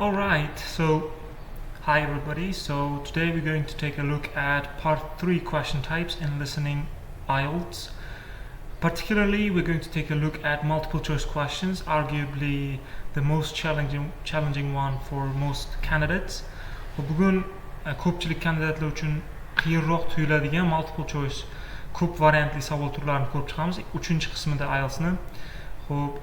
Alright, so hi everybody. So today we're going to take a look at part 3 question types in listening IELTS. Particularly, we're going to take a look at multiple choice questions, arguably the most challenging one for most candidates. Bugun ko'pchilik kandidatlar uchun qiyinroq tuyuladigan multiple choice ko'p variantli savol turlarini ko'rib chiqamiz 3-chi qismida IELTS'ni. Xo'p,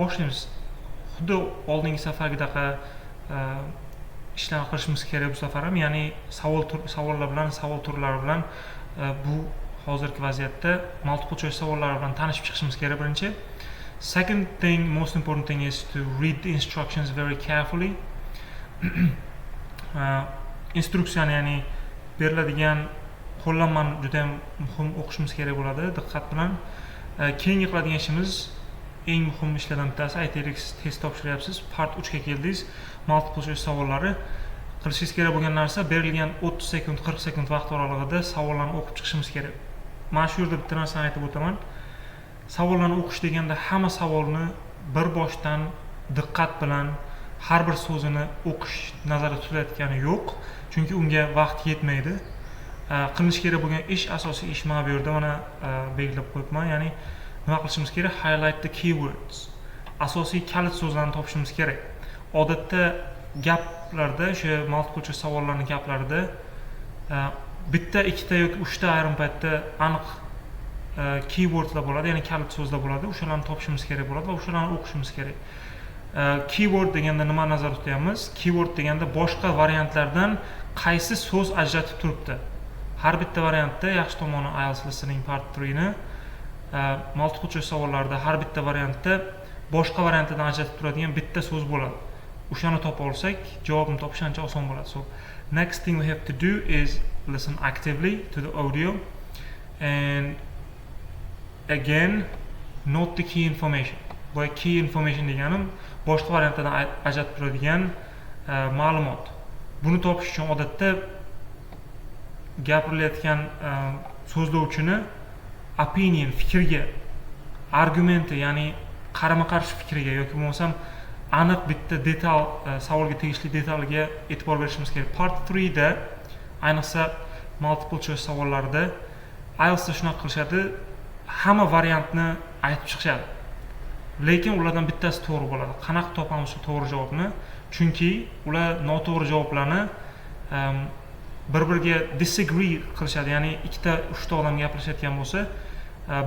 boshlaymiz. Xuddi oldingi safargidaqa ishlarni qilishimiz kerak bu safar ham, ya'ni savollar bilan, savol turlari bilan bu hozirgi vaziyatda multiple choice savollari bilan tanishib chiqishimiz kerak birinchi. Second thing, most important thing is to read the instructions very carefully. Instruksiyani, ya'ni beriladigan qo'llanmani juda ham muhim o'qishimiz kerak bo'ladi diqqat bilan. Keyingi qiladigan ishimiz eng muhim ishlardan bittasi, aytaylik siz test topshiryapsiz, part 3 ga keldingiz, multiple choice savollari qilishingiz kerak bo'lgan narsa berilgan 30 sekund 40 sekund vaqt oralig'ida savollarni o'qib chiqishimiz kerak. Mana shu yerda bitta narsani aytib o'taman. Savollarni o'qish deganda hamma savolni bir boshdan diqqat bilan har bir so'zini o'qish nazarda tutilayotgani yo'q, chunki unga vaqt yetmaydi. Qilinish kerak bo'lgan ish, asosiy ish mana bu yerda mana belgilab qo'yibman, ya'ni nima qilishimiz kerak? Highlight the keywords. Asosiy kalit so'zlarni topishimiz kerak. Odatda gaplarda, o'sha multiple choice savollarning gaplarida bitta, ikkita yoki 3 ta ayrim paytda aniq keywordlar bo'ladi, ya'ni kalit so'zlar bo'ladi. O'shalarni topishimiz kerak bo'ladi va o'shalarni o'qishimiz kerak. Keyword deganda nima nazarda tutamiz? Keyword deganda boshqa variantlardan qaysi so'z ajratib turibdi. Har bitta variantda yaxshi tomoni IELTS listening part 3 ni multiple choice savollarda har bitta variantda boshqa variantdan ajratib turadigan bitta so'z bo'ladi. O'shani topa olsak, javobni topish ancha oson bo'ladi. So next thing we have to do is listen actively to the audio and again note the key information. Bu key information deganim boshqa variantdan ajratib turadigan ma'lumot. Buni topish uchun odatda gapirilayotgan so'zlovchini opinion, fikriga, argumenti, ya'ni qarama-qarshi fikriga yoki bo'lmasam aniq bitta detal, savolga tegishli detalga e'tibor berishimiz kerak. Part 3 da, ayniqsa multiple choice savollarida IELTS'da shunaqa qilishadi, hamma variantni aytib chiqishadi. Lekin ulardan bittasi to'g'ri bo'ladi. Qanaqa topamiz shu to'g'ri javobni? Chunki ular noto'g'ri javoblarni bir-biriga disagree qilishadi, ya'ni ikkita, uchta odam gapirishayotgan bo'lsa,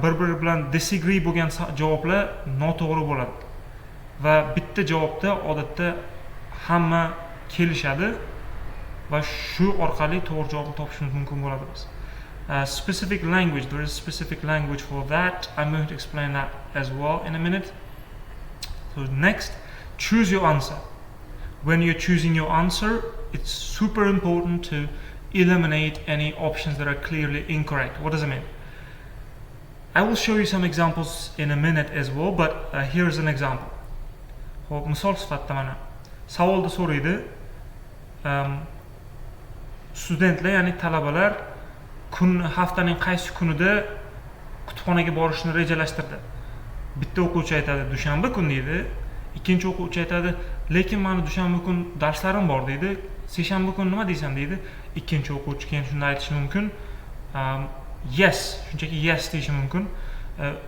bir-biri bilan disagree bo'lgan javoblar noto'g'ri bo'ladi. Va bitta javobda odatda hamma kelishadi va shu orqali to'g'ri javobni topishimiz mumkin bo'ladi biz. Specific language, there is specific language for that. I'm going to explain that as well in a minute. So next, choose your answer. When you're choosing your answer, it's super important to eliminate any options that are clearly incorrect. What does it mean? I will show you some examples in a minute as well, but here's an example. Xo'p, misol sifatida mana savolda so'raydi, studentlar, ya'ni talabalar haftaning qaysi kunida kutubxonaga borishni rejalashtirdi. Bitta o'quvchi aytadi, dushanba kun deydi. Ikkinchi o'quvchi aytadi, lekin meni dushanba kun darslarim bor deydi. Seshanba kun nima deysan deydi. Ikkinchi o'quvchi keyin shunday aytishi mumkin. Yes, shunchaki yes deyishi mumkin.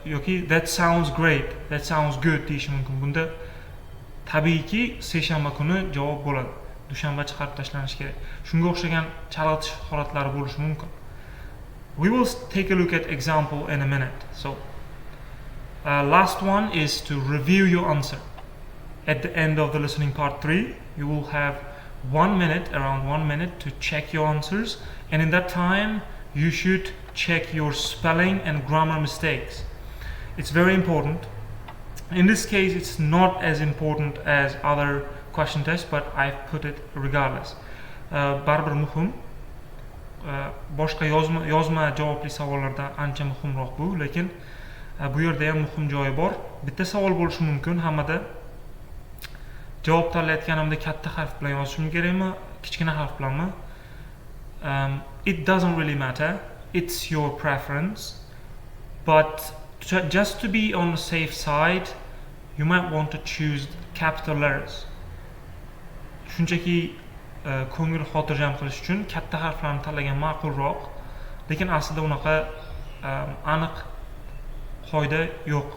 Yoki that sounds great, that sounds good deyishi mumkin. Bunda tabiiyki seshanba kuni javob bo'ladi. Dushanba chiqarib tashlanishi kerak. Shunga o'xshagan chalg'itish holatlari bo'lishi mumkin. We will take a look at example in a minute. So last one is to review your answer. At the end of the listening part 3, you will have 1 minute, around 1 minute, to check your answers, and in that time you should check your spelling and grammar mistakes. It's very important. In this case, it's not as important as other question tests, but I've put it regardless. Baribir muhim. Boshqa yozma javobli savollardan ancha muhimroq bu, lekin bu yerda ham muhim joyi bor. Bitta savol bo'lishi mumkin hammada. Javob tanlayotganimda katta harf bilan yozishim kerakmi, kichkina harf bilanmi? It doesn't really matter. It's your preference. But just to be on the safe side, you might want to choose capital letters. shunchaki ko'ngil xotirjam qilish uchun katta harflarni tanlagan ma'qulroq, lekin aslida unaqa aniq qoida yo'q.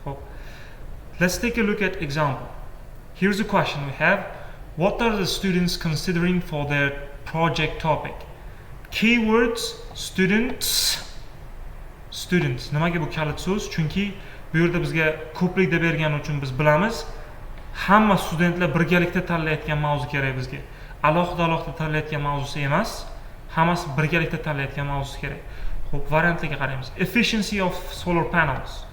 Ho'p. Let's take a look at example. Here's a question we have. What are the students considering for their project topic? Keywords students. Nimaga bu kalit so'z? Chunki bu yerda bizga ko'plik deb bergani uchun biz bilamiz, hamma studentlar birgalikda tanlayotgan mavzu kerak bizga. Alohida tanlayotgan mavzusi emas, hammasi birgalikda tanlayotgan mavzusi kerak. Xo'p, variantliga qaraymiz. Efficiency of solar panels.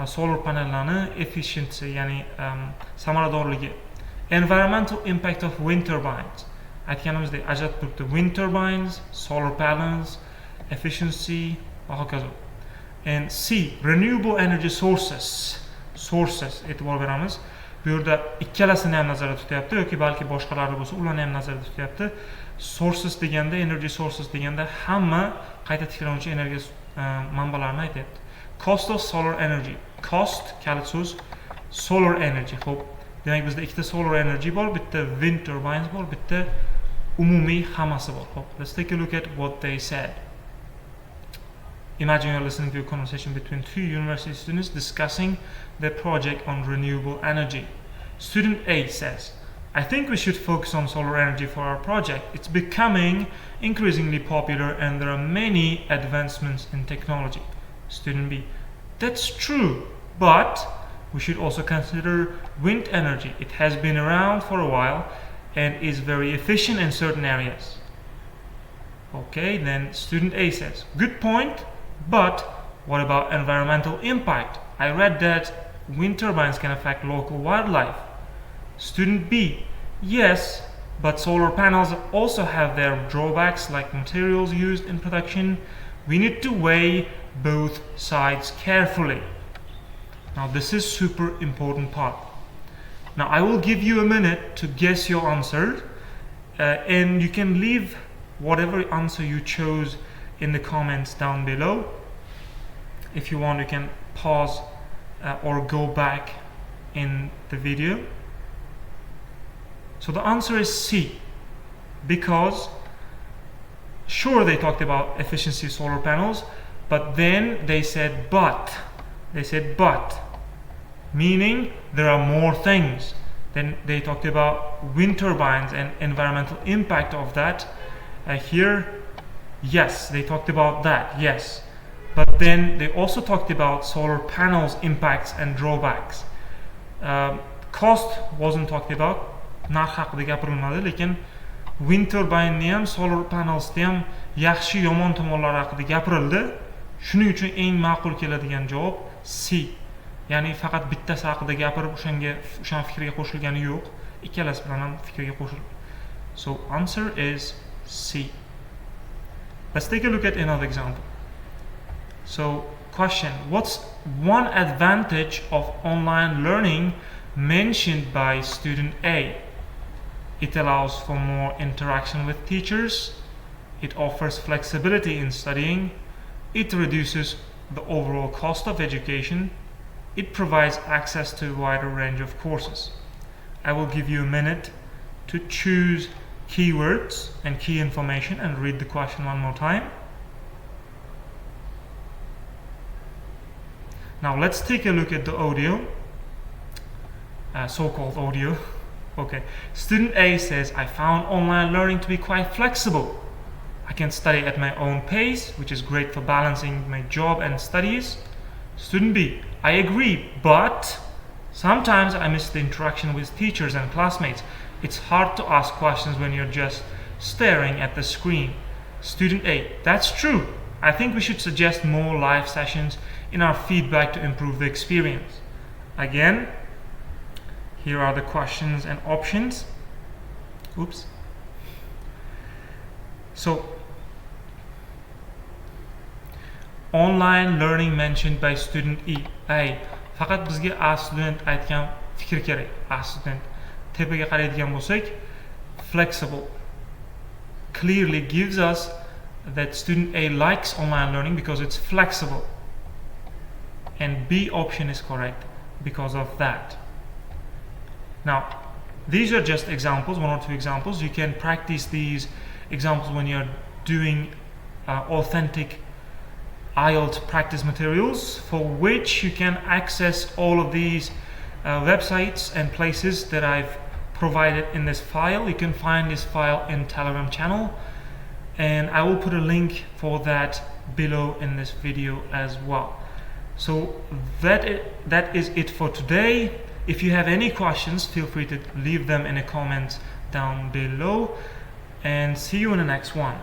Solar panellarni efficiency, ya'ni samaradorligi. Environmental impact of wind turbines. Aytganimizdek, ajratib turibdi. Wind turbines, solar panels, efficiency va hokazo. And C, renewable energy sources. E'tibor beramiz. Bu yerda ikkalasini ham nazarda tutyapti yoki balki boshqalari bo'lsa, ularni ham nazarda tutyapti. Sources deganda, energy sources deganda hamma qayta tiklanuvchi energiya manbalarini aytyapti. Cost of solar energy. Cost kalit so'z, solar energy. Xo'p, demak bizda ikkita solar energy bor, bitta wind turbines bor, bitta umumiy hammasi bor. Xo'p, let's take a look at what they said. Imagine you're listening to a conversation between two university students discussing their project on renewable energy. Student A says, I think we should focus on solar energy for our project. It's becoming increasingly popular and there are many advancements in technology. Student B, that's true, but we should also consider wind energy. It has been around for a while and is very efficient in certain areas. Okay, then student A says, good point, but what about environmental impact? I read that wind turbines can affect local wildlife. Student B, yes, but solar panels also have their drawbacks like materials used in production. We need to weigh both sides carefully. Now this is super important part. Now I will give you a minute to guess your answer and you can leave whatever answer you chose in the comments down below. If you want, you can pause or go back in the video. So the answer is C, because sure they talked about efficiency of solar panels, but then they said but. They said but, meaning there are more things. Then they talked about wind turbines and environmental impact of that. Here, yes, they talked about that, yes. But then they also talked about solar panels impacts and drawbacks. Cost wasn't talked about. Narx haqida gapirilmadi, lekin wind turbine ni ham, solar panels ni ham yaxshi yomon tomonlari haqida gapirildi. Shuning uchun eng ma'qul keladigan javob C. Ya'ni faqat bittasi haqida gapirib o'shan fikrga qo'shilgani yo'q, ikkalasi bilan ham fikrga qo'shildi. So answer is C. Let's take a look at another example. So question, what's one advantage of online learning mentioned by student A? It allows for more interaction with teachers. It offers flexibility in studying. It reduces the overall cost of education. It provides access to a wider range of courses. I will give you a minute to choose keywords and key information and read the question one more time. Now let's take a look at the audio, so-called audio. Okay, student A says, I found online learning to be quite flexible. I can study at my own pace, which is great for balancing my job and studies. Student B, I agree, but sometimes I miss the interaction with teachers and classmates. It's hard to ask questions when you're just staring at the screen. Student A, that's true. I think we should suggest more live sessions in our feedback to improve the experience. Again, here are the questions and options. Oops. So, online learning mentioned by student E. Faqat bizga A student aytgan fikr kerak. A student. Tepaga qaraydigan bo'lsak, flexible clearly gives us that student A likes online learning because it's flexible. And B option is correct because of that. Now, These are just examples, 1 or 2 examples. You can practice these examples when you're doing authentic IELTS practice materials, for which you can access all of these websites and places that I've provided in this file. You can find this file in Telegram channel, and I will put a link for that below in this video as well. So that is it for today. If you have any questions, feel free to leave them in the comments down below, and see you in the next one.